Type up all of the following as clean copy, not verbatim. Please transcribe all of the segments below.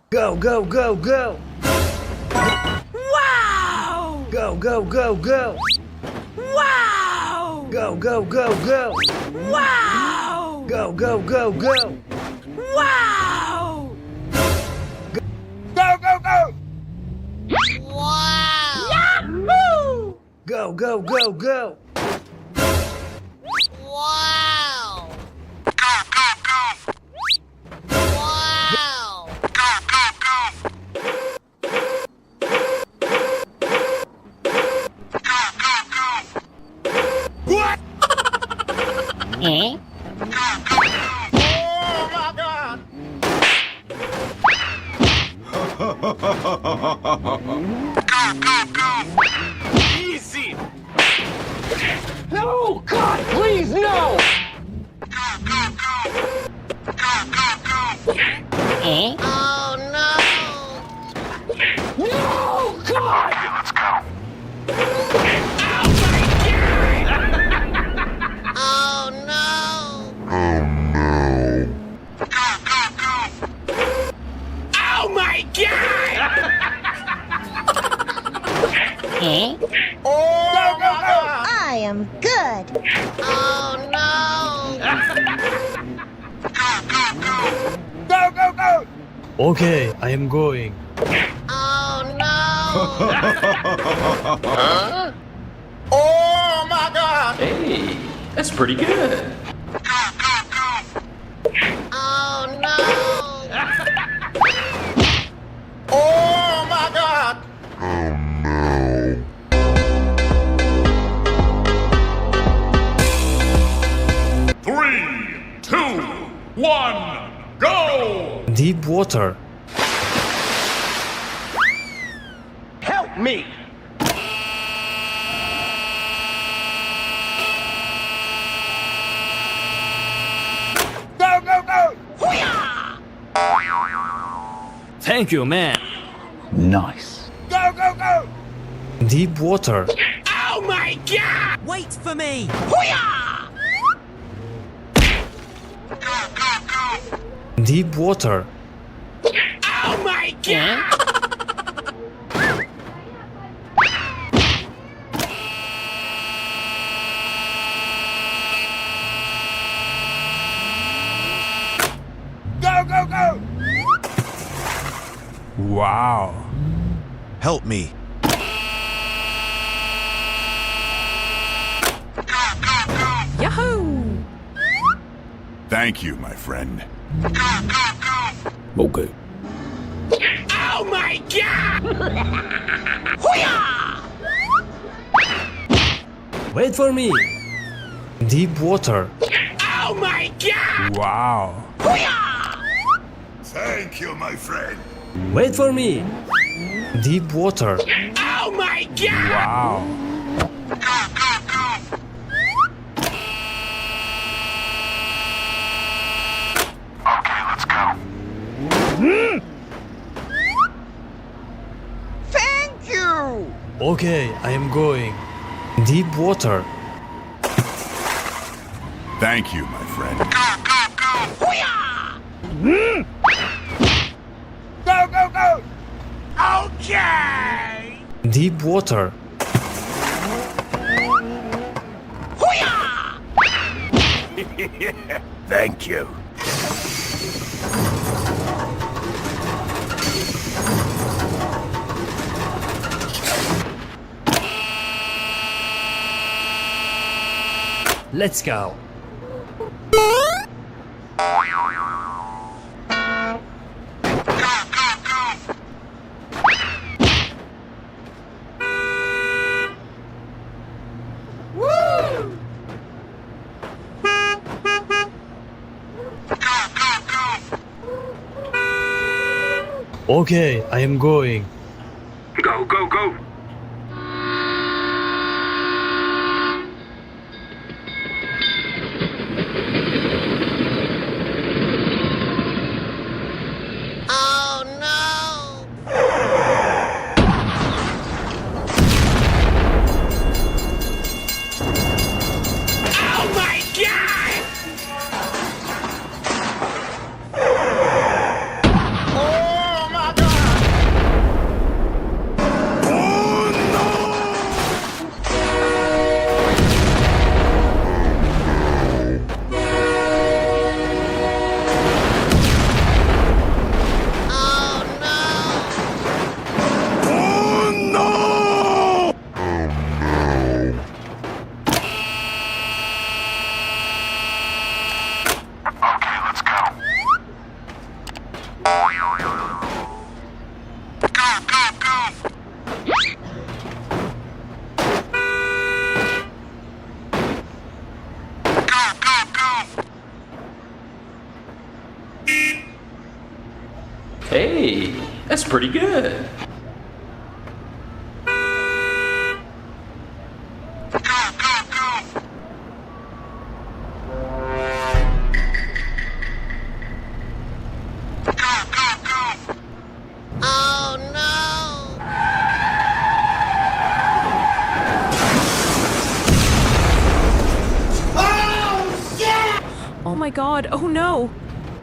Go, go, go, go! Wow! Go, go, go, go! Wow! Go, go, go, go! Wow! Go, go, go, go! Wow! Go, go, go! Wow! Yahoo! Go, go, go, go! Wow! Wow! What? Eh? Oh my God! Easy! No! God, please, no! Eh? Oh no! No! God! Let's go. Oh no! Oh my God! Eh? Oh, go, go, go! I am good. Oh no! Go, go, go! Okay, I am going. Oh no! Oh my God! Hey, that's pretty good. Oh no! Oh my God! Three, two, one, go! Deep water. Help me! Go, go, go! Thank you, man. Nice. Go, go, go! Deep water. Oh my God! Wait for me! Deep water. Oh my Eh? Go, go, go! Wow. Help me. Yahoo! Thank you, my friend. Okay. Oh my God! Wait for me. Deep water. Oh my God! Wow. Thank you, my friend. Wait for me. Deep water. Oh my God! Wow. Okay, let's go. Thank you! Okay, I am going. Deep water. Thank you, my friend. Go, go, go! Okay! Deep water. Thank you. Let's go. Okay, I am going. Go, go, go. Oh no! Oh my God! Oh my Hey, that's pretty good. Oh no! Oh my god, oh no!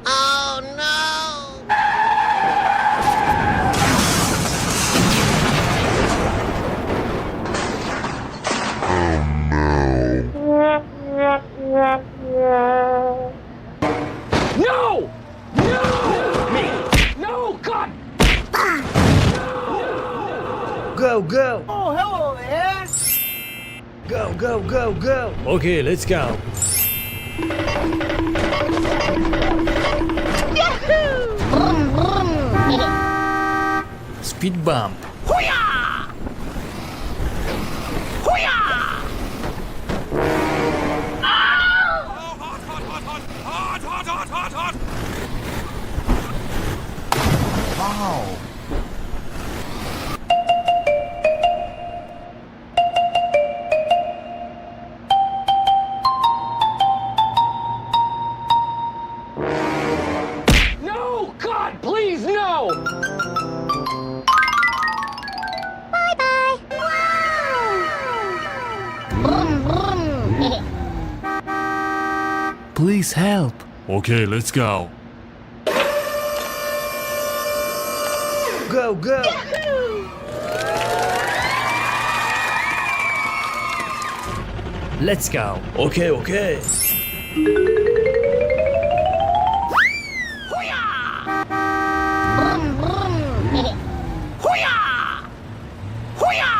Oh no! No! No! Me! No! God! Go, go! Oh, hello there. Go, go, go, go! Okay, let's go. Speed bump. Hoo-yah! Hoo-yah! No! God, please, no! Please help. Okay, let's go. Go, go! Let's go. Okay, okay. Hoo-yah! Hoo-yah!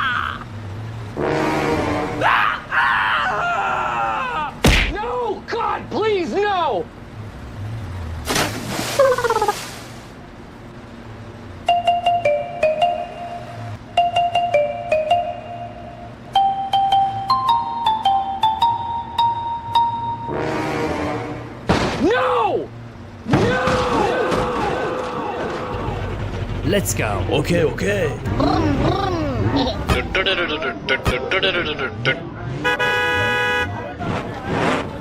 No! God, please, no! No! No! Let's go. Okay, okay.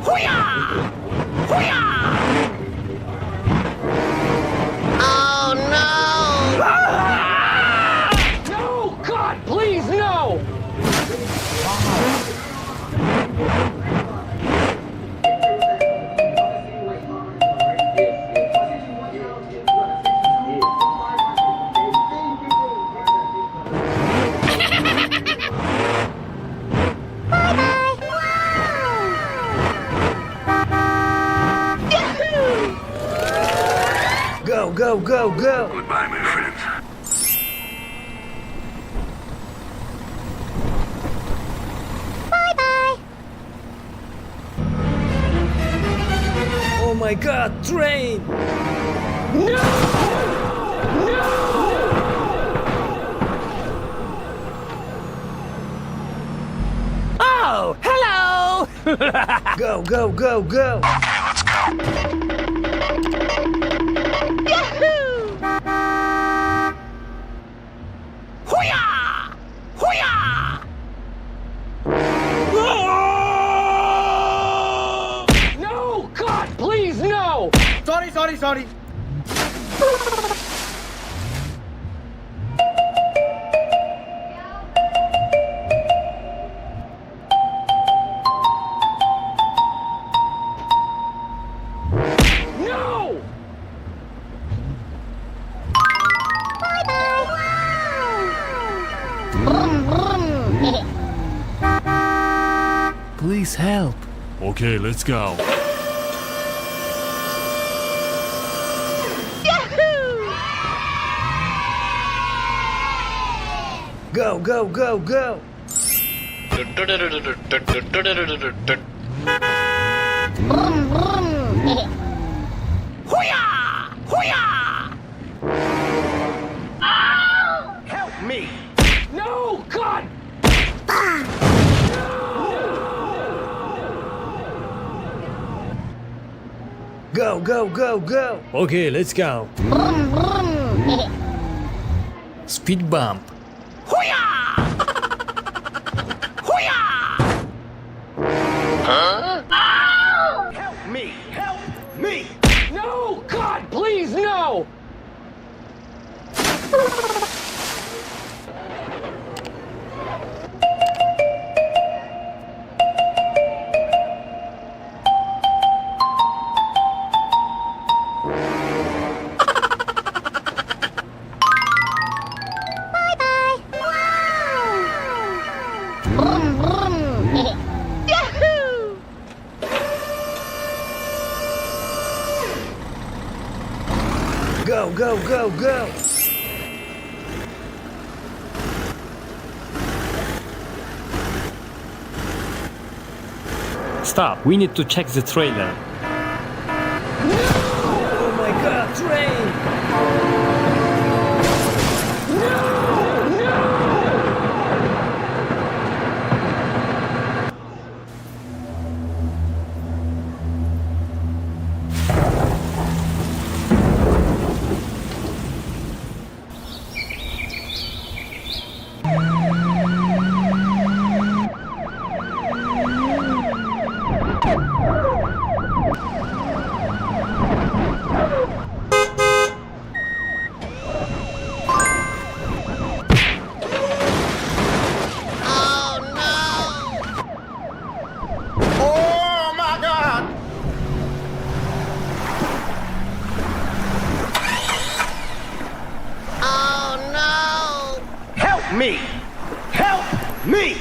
Hoo-yah! Hoo-yah! Oh no! No! God, please, no! Go, go, go, go! Goodbye, my friends. Oh my god, train! Oh, hello! Go, go, go, go! Okay, let's go. Hoo-yah! Hoo-yah! No! God, please, no! Sorry. No! Please help. Okay, let's go. Go, go, go, go! Hoo-yah! Hoo-yah! Help me! No! God! Go, go, go, go! Okay, let's go. Speed bump. Hoo-yah! Hoo-yah! Help me! Help me! No! God, please, no! Vroom, vroom. Yahoo! Go, go, go, go! Stop, we need to check the trailer. Oh my god, train! Oh no! Oh my God! Oh no! Help me! Help me!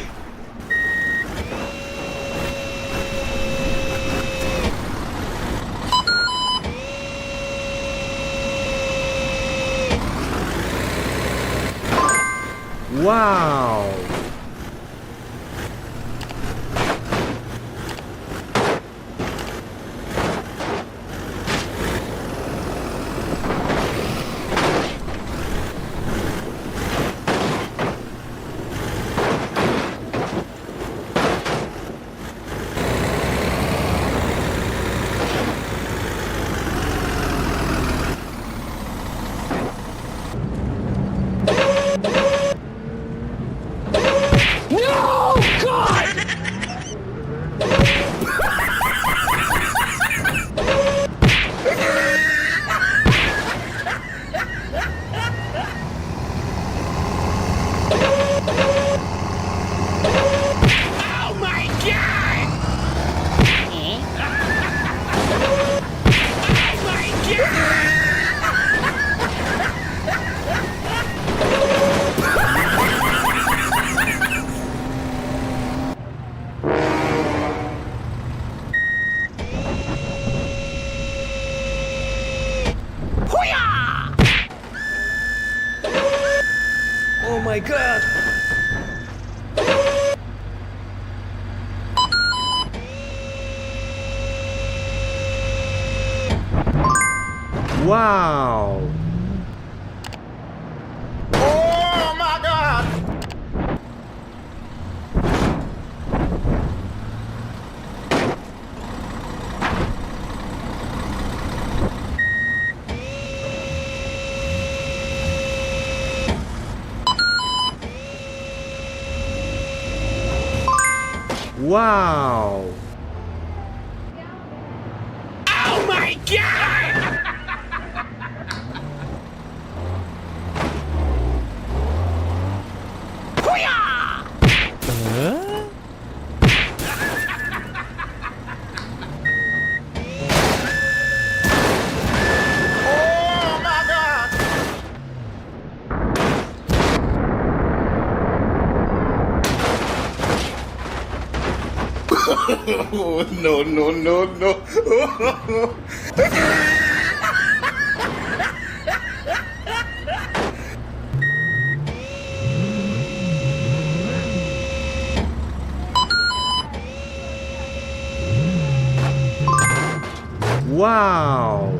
Wow! No! God! Oh my God! Oh my God! Hoo-yah! Oh my god! Wow! Oh my God! Wow! Oh my God! Hoo-yah! Oh my God! Oh, no, no, no, no. Wow!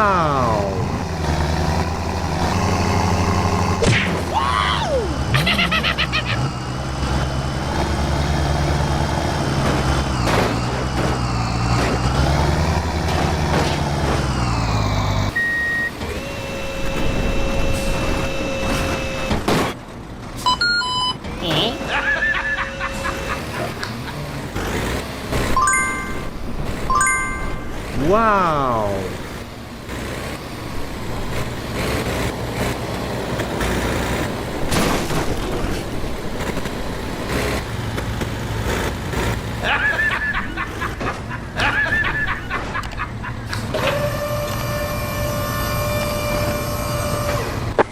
Wow! Wow!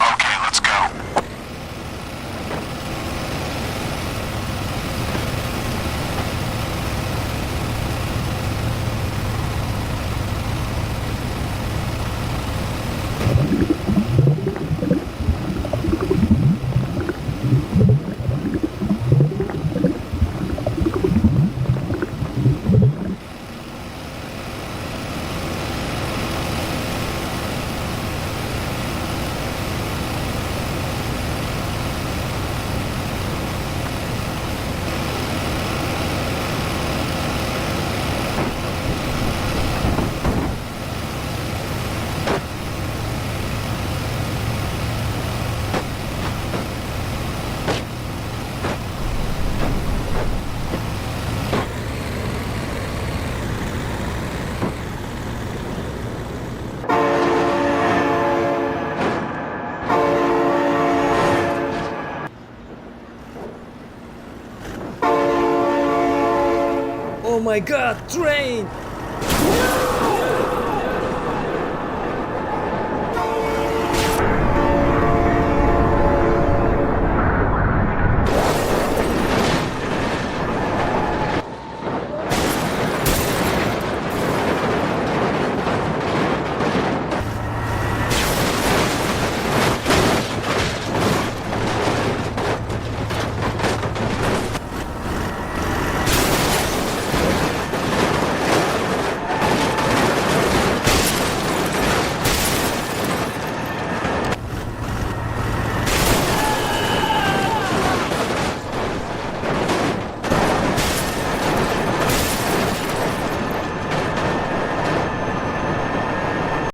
Okay, let's go. Oh my god, train!